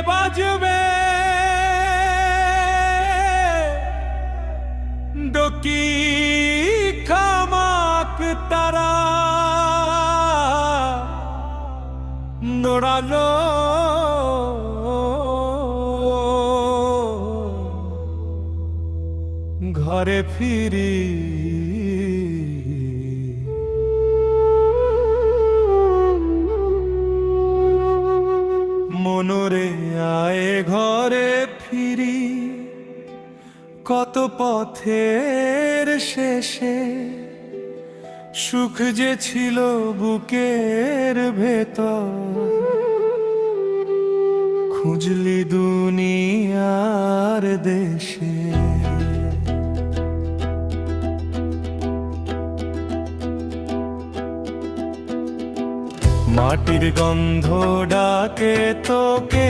বাজবে ডকি খামাক তারা নোড়ালো ঘরে ফিরি মনোরে আয়ে ঘরে ফিরি কত পথের শেষে সুখ যে ছিল বুকের ভেতর খুঁজলি দুনিয়ার দেশে মাটির গন্ধ ডাকে তোকে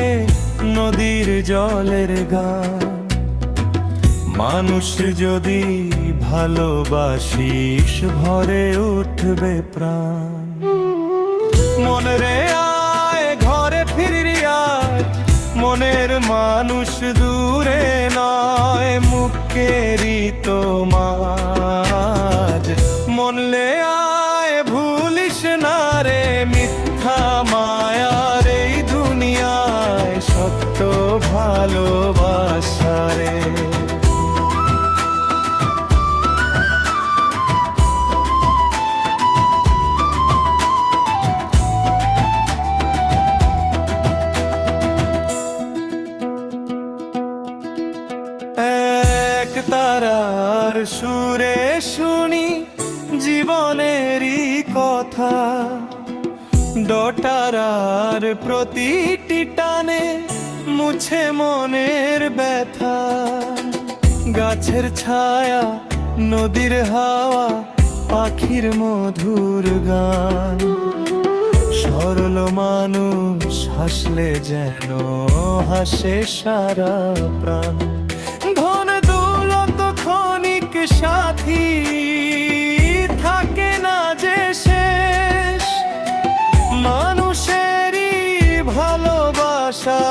নদীর জলের গান মানুষ যদি ভালোবাসিস ভরে উঠবে প্রাণ মন রে আয় ঘরে ফিরি আয় মনের মানুষ দূরে নয় মুখেরই তোমার মনলে আয় ভুলিস না রে মিথ্যা মায়ার এই দুনিয়ায় সত্য ভালোবাসা রে এক তারার সুরে শুনি জীবনেরই কথা ডটারার প্রতিটি টানে মুছে মনের ব্যথা গাছের ছায়া নদীর হাওয়া পাখির মধুর গান সরল মানুষ হাসলে যেন হাসে সারা প্রাণ ধন দৌলত ক্ষণিক সাথী থাকে না যে শেষ মানুষেরই ভালোবাসা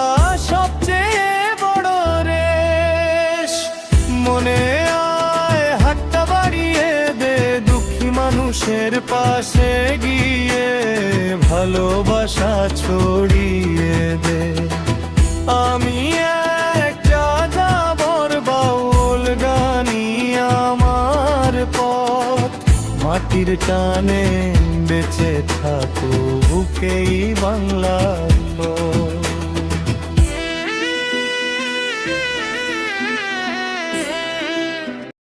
সবচেয়ে বড় রেশ মনে আয় হাতটা বাড়িয়ে দে দুঃখী মানুষের পাশে গিয়ে ভালোবাসা ছড়িয়ে দে আমি এক যাযাবর বাউল গানি আমার পথ মাটির টানে বেঁচে থাকুক এই বাংলা